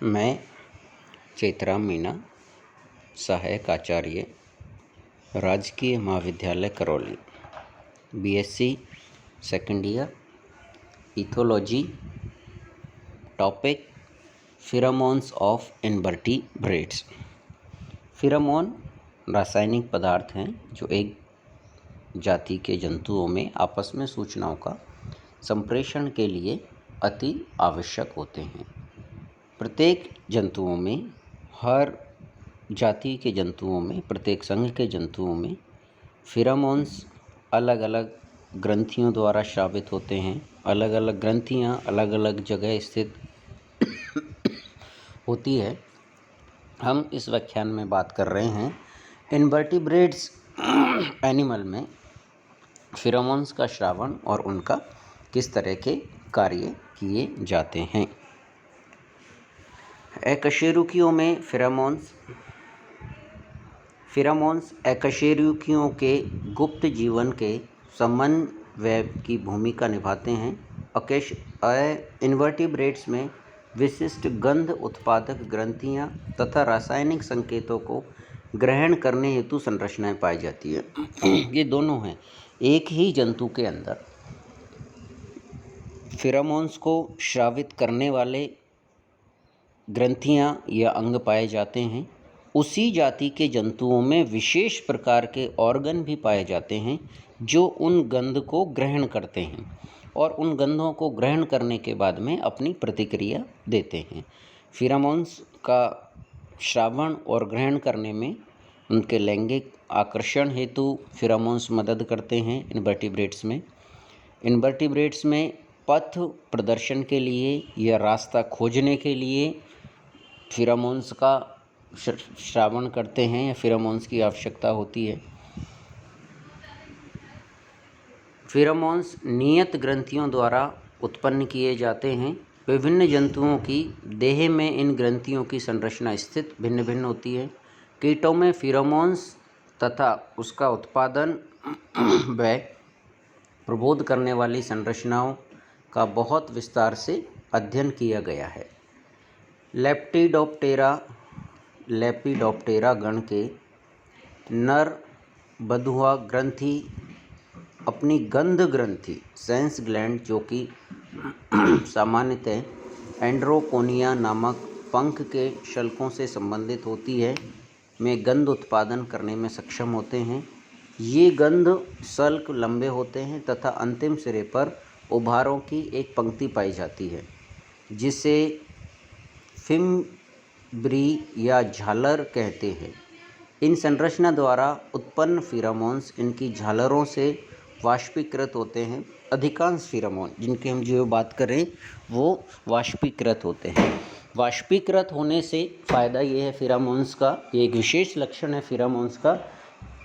मैं चैतराम मीना, सहायक आचार्य, राजकीय महाविद्यालय Karauli, BSc second year, ethology. Topic pheromones of invertebrates. Pheromone रासायनिक पदार्थ हैं जो एक जाति के जंतुओं में आपस में सूचनाओं का संप्रेषण के लिए अति आवश्यक होते हैं। प्रत्येक जंतुओं में, हर जाति के जंतुओं में, प्रत्येक संघ के जंतुओं में फिरामोन्स अलग अलग ग्रंथियों द्वारा स्रावित होते हैं। अलग अलग ग्रंथियां अलग अलग जगह स्थित होती है। हम इस व्याख्यान में बात कर रहे हैं इनवर्टिब्रेट्स एनिमल में फिरामोन्स का श्रावण और उनका किस तरह के कार्य किए जाते हैं। अकशेरुकियों में फिरामोन्स अकशेरुकियों के गुप्त जीवन के समन्वय की भूमिका निभाते हैं। इनवर्टिब्रेट्स में विशिष्ट गंध उत्पादक ग्रंथियां तथा रासायनिक संकेतों को ग्रहण करने हेतु संरचनाएं पाई जाती है। ये दोनों हैं। एक ही जंतु के अंदर फिरामोन्स को स्रावित करने वाले ग्रंथियां या अंग पाए जाते हैं। उसी जाति के जंतुओं में विशेष प्रकार के ऑर्गन भी पाए जाते हैं जो उन गंध को ग्रहण करते हैं और उन गंधों को ग्रहण करने के बाद में अपनी प्रतिक्रिया देते हैं। फिरामोन्स का श्रावण और ग्रहण करने में उनके लैंगिक आकर्षण हेतु फिरामोन्स मदद करते हैं। इनवर्टिब्रेट्स में पथ प्रदर्शन के लिए या रास्ता खोजने के लिए फिरामोन्स का श्रावण करते हैं या फिरामोन्स की आवश्यकता होती है। फिरामोन्स नियत ग्रंथियों द्वारा उत्पन्न किए जाते हैं। विभिन्न जंतुओं की देह में इन ग्रंथियों की संरचना स्थित भिन्न भिन्न होती है। कीटों में फिरामोन्स तथा उसका उत्पादन व प्रबोध करने वाली संरचनाओं का बहुत विस्तार से अध्ययन किया गया है। लेपिडोप्टेरा गण के नर बधुआ ग्रंथि अपनी गंध ग्रंथि सेंस ग्लैंड, जो कि सामान्यतः एंड्रोकोनिया नामक पंख के शल्कों से संबंधित होती है, में गंध उत्पादन करने में सक्षम होते हैं। ये गंध शल्क लंबे होते हैं तथा अंतिम सिरे पर उभारों की एक पंक्ति पाई जाती है जिसे फिम्ब्री या झालर कहते हैं। इन संरचना द्वारा उत्पन्न फिरामोन्स इनकी झालरों से वाष्पीकृत होते हैं। अधिकांश फिरामोन जिनकी हम जो बात करें वो वाष्पीकृत होते हैं। वाष्पीकृत होने से फ़ायदा ये है फिरामोन्स का, ये एक विशेष लक्षण है फिरामोन्स का,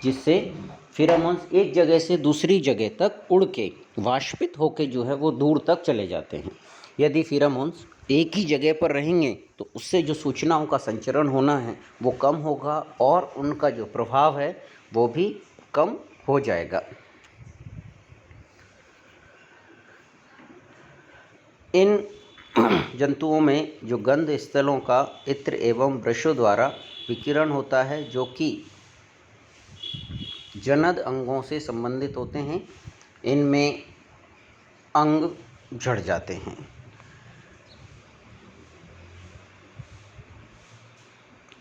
जिससे फिरामोन्स एक जगह से दूसरी जगह तक उड़ के वाष्पित होकर जो है वो दूर तक चले जाते हैं। यदि फिरामोन्स एक ही जगह पर रहेंगे तो उससे जो सूचनाओं का संचरण होना है वो कम होगा और उनका जो प्रभाव है वो भी कम हो जाएगा। इन जंतुओं में जो गंध स्थलों का इत्र एवं वृषों द्वारा विकिरण होता है, जो कि जनद अंगों से संबंधित होते हैं, इनमें अंग झड़ जाते हैं।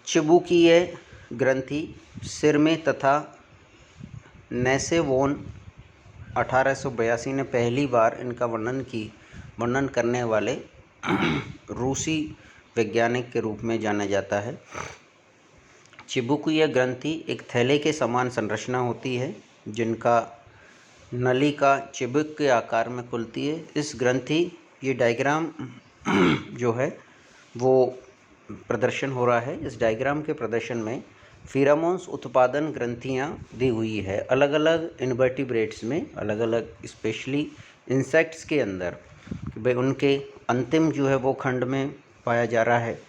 चिबुकीय ग्रंथि सिर में तथा नेसेवोन 1882 ने पहली बार इनका वर्णन करने वाले रूसी वैज्ञानिक के रूप में जाना जाता है। चिबुकीय ग्रंथि एक थैले के समान संरचना होती है जिनका नलिका चिबुक के आकार में खुलती है। इस ग्रंथि, ये डायग्राम जो है वो प्रदर्शन हो रहा है। इस डायग्राम के प्रदर्शन में फिरामोन्स उत्पादन ग्रंथियां दी हुई है अलग अलग इनवर्टिब्रेट्स में, अलग अलग स्पेशली इंसेक्ट्स के अंदर। भाई उनके अंतिम जो है वो खंड में पाया जा रहा है,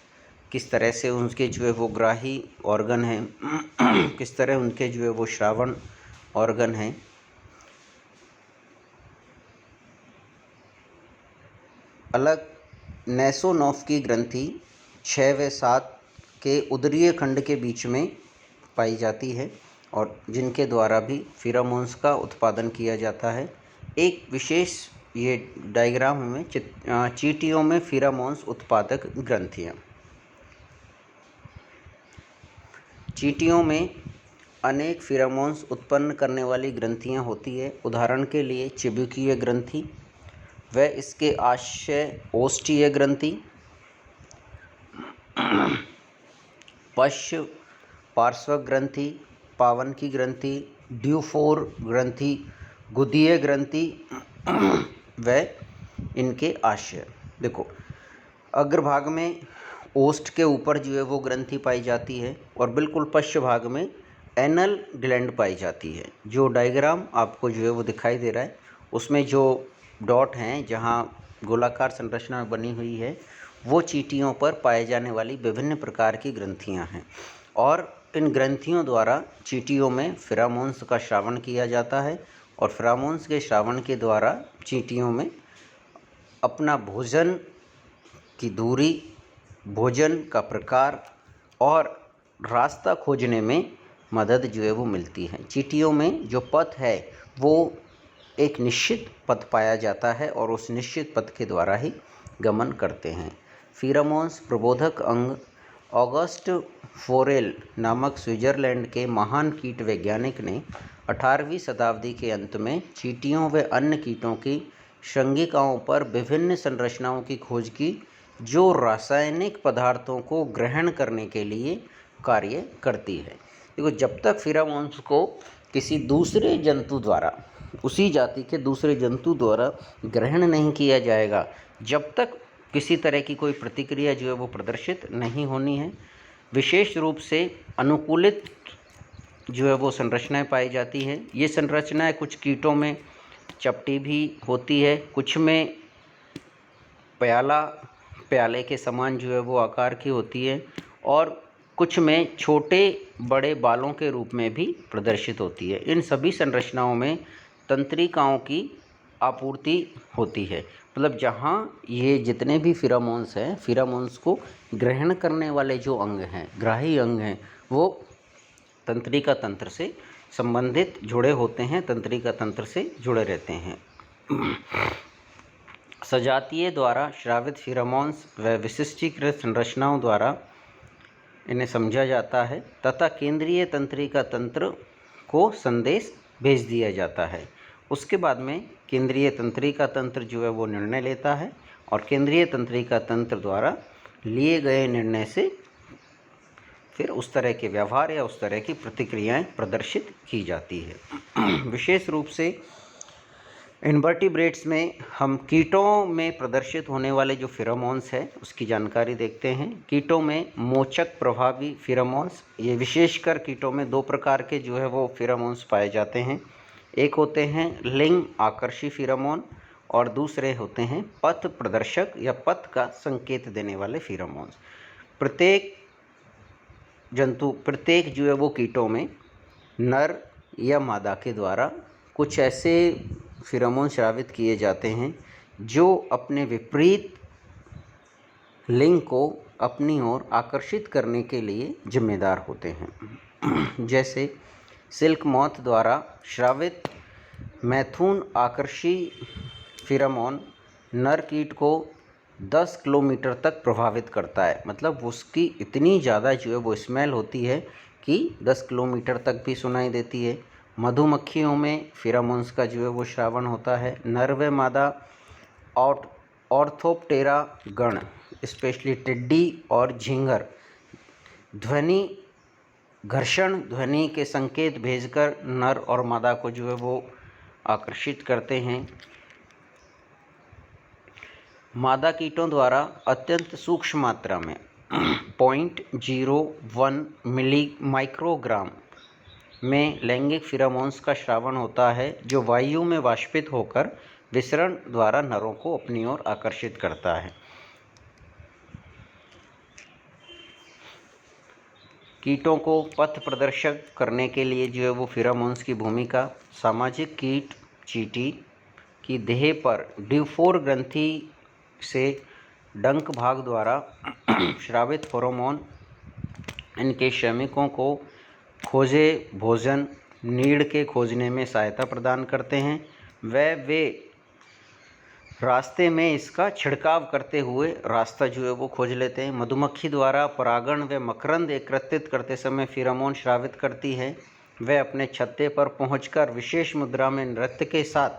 किस तरह से उनके जो है वो ग्राही ऑर्गन हैं, किस तरह उनके जो है वो श्रावण ऑर्गन हैं। अलग नेसोनोफ की ग्रंथि 6 व 7 के उदरीय खंड के बीच में पाई जाती है और जिनके द्वारा भी फेरोमोन्स का उत्पादन किया जाता है। एक विशेष ये डायग्राम में चींटियों में फेरोमोन्स उत्पादक ग्रंथियाँ। चींटियों में अनेक फेरोमोन्स उत्पन्न करने वाली ग्रंथियाँ होती है। उदाहरण के लिए चिबुकीय ग्रंथि व इसके आश्रय ओष्ठीय ग्रंथि, पश्च पार्श्व ग्रंथि, पावन की ग्रंथि, ड्यूफोर ग्रंथि, गुदीय ग्रंथि व इनके आश्रय। देखो, अग्रभाग में ओष्ठ के ऊपर जो है वो ग्रंथि पाई जाती है और बिल्कुल पश्च भाग में एनल ग्लैंड पाई जाती है। जो डायग्राम आपको जो है वो दिखाई दे रहा है उसमें जो डॉट हैं जहाँ गोलाकार संरचना बनी हुई है वो चींटियों पर पाए जाने वाली विभिन्न प्रकार की ग्रंथियां हैं और इन ग्रंथियों द्वारा चींटियों में फेरोमोन्स का श्रावण किया जाता है और फेरोमोन्स के श्रावण के द्वारा चींटियों में अपना भोजन की दूरी, भोजन का प्रकार और रास्ता खोजने में मदद जो है वो मिलती है। चींटियों में जो पथ है वो एक निश्चित पथ पाया जाता है और उस निश्चित पथ के द्वारा ही गमन करते हैं। फेरोमोन्स प्रबोधक अंग ऑगस्ट फोरेल नामक स्विट्जरलैंड के महान कीट वैज्ञानिक ने 18वीं शताब्दी के अंत में चींटियों व अन्य कीटों की श्रृंगिकाओं पर विभिन्न संरचनाओं की खोज की जो रासायनिक पदार्थों को ग्रहण करने के लिए कार्य करती है। देखो, जब तक फेरोमोन्स को किसी दूसरे जंतु द्वारा, उसी जाति के दूसरे जंतु द्वारा ग्रहण नहीं किया जाएगा, जब तक किसी तरह की कोई प्रतिक्रिया जो है वो प्रदर्शित नहीं होनी है। विशेष रूप से अनुकूलित जो है वो संरचनाएं पाई जाती हैं। ये संरचनाएं कुछ कीटों में चपटी भी होती है, कुछ में प्याले के समान जो है वो आकार की होती है और कुछ में छोटे बड़े बालों के रूप में भी प्रदर्शित होती है। इन सभी संरचनाओं में तंत्रिकाओं की आपूर्ति होती है। मतलब जहाँ ये जितने भी फेरोमोन्स हैं, फेरोमोन्स को ग्रहण करने वाले जो अंग हैं, ग्राही अंग हैं, वो तंत्रिका तंत्र से संबंधित जुड़े होते हैं, तंत्रिका तंत्र से जुड़े रहते हैं। सजातीय द्वारा श्रावित फेरोमोन्स व विशिष्टीकृत संरचनाओं द्वारा इन्हें समझा जाता है तथा केंद्रीय तंत्रिका तंत्र को संदेश भेज दिया जाता है। उसके बाद में केंद्रीय तंत्रिका तंत्र जो है वो निर्णय लेता है और केंद्रीय तंत्रिका तंत्र द्वारा लिए गए निर्णय से फिर उस तरह के व्यवहार या उस तरह की प्रतिक्रियाएं प्रदर्शित की जाती है। विशेष रूप से इनवर्टिब्रेट्स में हम कीटों में प्रदर्शित होने वाले जो फेरोमोन्स है उसकी जानकारी देखते हैं। कीटों में मोचक प्रभावी फेरोमोन्स, ये विशेषकर कीटों में 2 प्रकार के जो है वो फेरोमोन्स पाए जाते हैं। एक होते हैं लिंग आकर्षी फेरोमोन और दूसरे होते हैं पथ प्रदर्शक या पथ का संकेत देने वाले फेरोमोन्स। प्रत्येक जो है वो कीटों में नर या मादा के द्वारा कुछ ऐसे फेरोमोन स्रावित किए जाते हैं जो अपने विपरीत लिंग को अपनी ओर आकर्षित करने के लिए जिम्मेदार होते हैं। जैसे सिल्क मॉथ द्वारा श्रावित मैथुन आकर्षी फेरोमोन नर कीट को 10 किलोमीटर तक प्रभावित करता है। मतलब उसकी इतनी ज़्यादा जो है वो स्मेल होती है कि 10 किलोमीटर तक भी सुनाई देती है। मधुमक्खियों में फेरोमोन्स का जो है वो श्रावण होता है। नर व मादा ऑर्थोप्टेरा गण, स्पेशली टिड्डी और झींगर, घर्षण ध्वनि के संकेत भेजकर नर और मादा को जो है वो आकर्षित करते हैं। मादा कीटों द्वारा अत्यंत सूक्ष्म मात्रा में 0.01 मिली माइक्रोग्राम में लैंगिक फेरोमोन्स का श्रावण होता है जो वायु में वाष्पित होकर विसरण द्वारा नरों को अपनी ओर आकर्षित करता है। कीटों को पथ प्रदर्शक करने के लिए जो है वो फेरोमोन्स की भूमिका सामाजिक कीट चींटी की देह पर ड्यूफोर ग्रंथि से डंक भाग द्वारा स्रावित फेरोमोन इनके श्रमिकों को खोजे भोजन नीड के खोजने में सहायता प्रदान करते हैं। वे रास्ते में इसका छिड़काव करते हुए रास्ता जो है वो खोज लेते हैं। मधुमक्खी द्वारा परागण व मकरंद एकत्रित करते समय फेरोमोन स्रावित करती है। वह अपने छत्ते पर पहुंचकर विशेष मुद्रा में नृत्य के साथ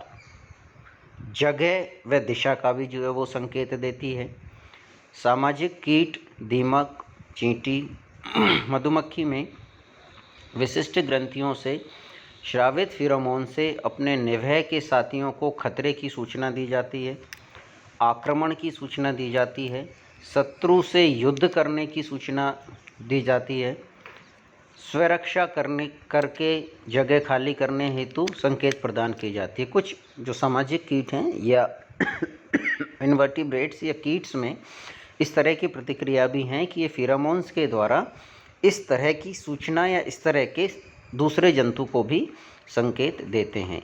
जगह व दिशा का भी जो है वो संकेत देती है। सामाजिक कीट दीमक चींटी मधुमक्खी में विशिष्ट ग्रंथियों से स्रावित फेरोमोन से अपने निवह के साथियों को खतरे की सूचना दी जाती है, आक्रमण की सूचना दी जाती है, शत्रु से युद्ध करने की सूचना दी जाती है, स्वरक्षा करके जगह खाली करने हेतु संकेत प्रदान की जाती है। कुछ जो सामाजिक कीट हैं या इनवर्टिब्रेट्स या कीट्स में इस तरह की प्रतिक्रिया भी हैं कि ये फेरोमोन्स के द्वारा इस तरह की सूचना या इस तरह के दूसरे जंतु को भी संकेत देते हैं।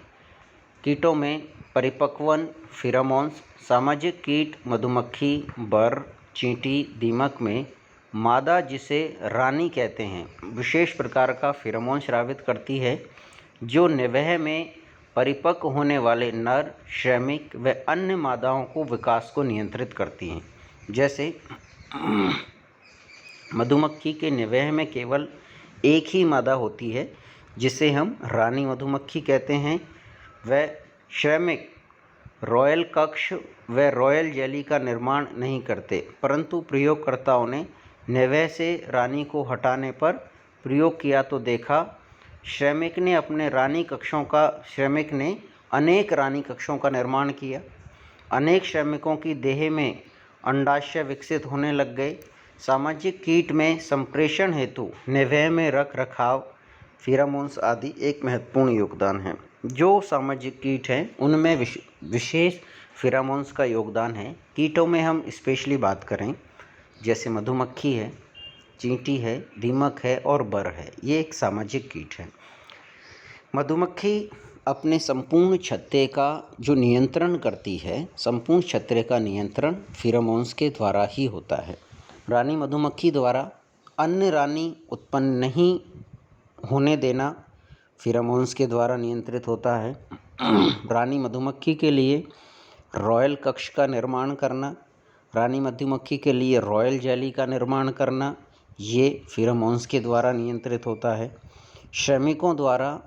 कीटों में परिपक्वन फेरोमोन्स सामाजिक कीट मधुमक्खी बर चींटी दीमक में मादा जिसे रानी कहते हैं विशेष प्रकार का फेरोमोन स्रावित करती है जो निवह में परिपक्व होने वाले नर श्रमिक व अन्य मादाओं को विकास को नियंत्रित करती हैं। जैसे मधुमक्खी के निवह में केवल एक ही मादा होती है जिसे हम रानी मधुमक्खी कहते हैं। वह श्रमिक रॉयल कक्ष व रॉयल जेली का निर्माण नहीं करते, परंतु प्रयोगकर्ताओं ने निवह से रानी को हटाने पर प्रयोग किया तो देखा श्रमिक ने अनेक रानी कक्षों का निर्माण किया। अनेक श्रमिकों की देह में अंडाशय विकसित होने लग गए। सामाजिक कीट में संप्रेषण हेतु निवह में रख रखाव फेरोमोन्स आदि एक महत्वपूर्ण योगदान है। जो सामाजिक कीट हैं उनमें विशेष फेरोमोन्स का योगदान है। कीटों में हम स्पेशली बात करें जैसे मधुमक्खी है, चींटी है, दीमक है और बर है, ये एक सामाजिक कीट है। मधुमक्खी अपने संपूर्ण छत्ते का जो नियंत्रण करती है, संपूर्ण छत्ते का नियंत्रण फेरोमोन्स के द्वारा ही होता है। रानी मधुमक्खी द्वारा अन्य रानी उत्पन्न नहीं होने देना फेरोमोन्स के द्वारा नियंत्रित होता है। रानी मधुमक्खी के लिए रॉयल कक्ष का निर्माण करना, रानी मधुमक्खी के लिए रॉयल जेली का निर्माण करना, ये फेरोमोन्स के द्वारा नियंत्रित होता है। श्रमिकों द्वारा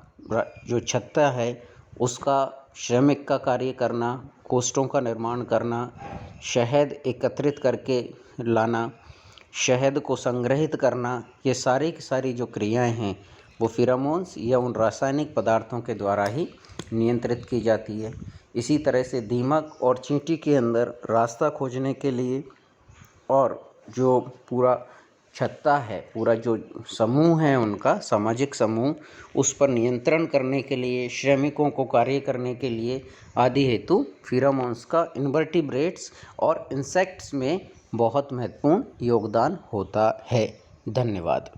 जो छत्ता है उसका श्रमिक का कार्य करना, कोष्ठों का निर्माण करना, शहद एकत्रित करके लाना, शहद को संग्रहित करना, ये सारी की सारी जो क्रियाएं हैं वो फेरोमोन्स या उन रासायनिक पदार्थों के द्वारा ही नियंत्रित की जाती है। इसी तरह से दीमक और चींटी के अंदर रास्ता खोजने के लिए और जो पूरा छत्ता है, पूरा जो समूह है उनका सामाजिक समूह, उस पर नियंत्रण करने के लिए, श्रमिकों को कार्य करने के लिए आदि हेतु फेरोमोन्स का इनवर्टिब्रेट्स और इंसेक्ट्स में बहुत महत्वपूर्ण योगदान होता है। धन्यवाद।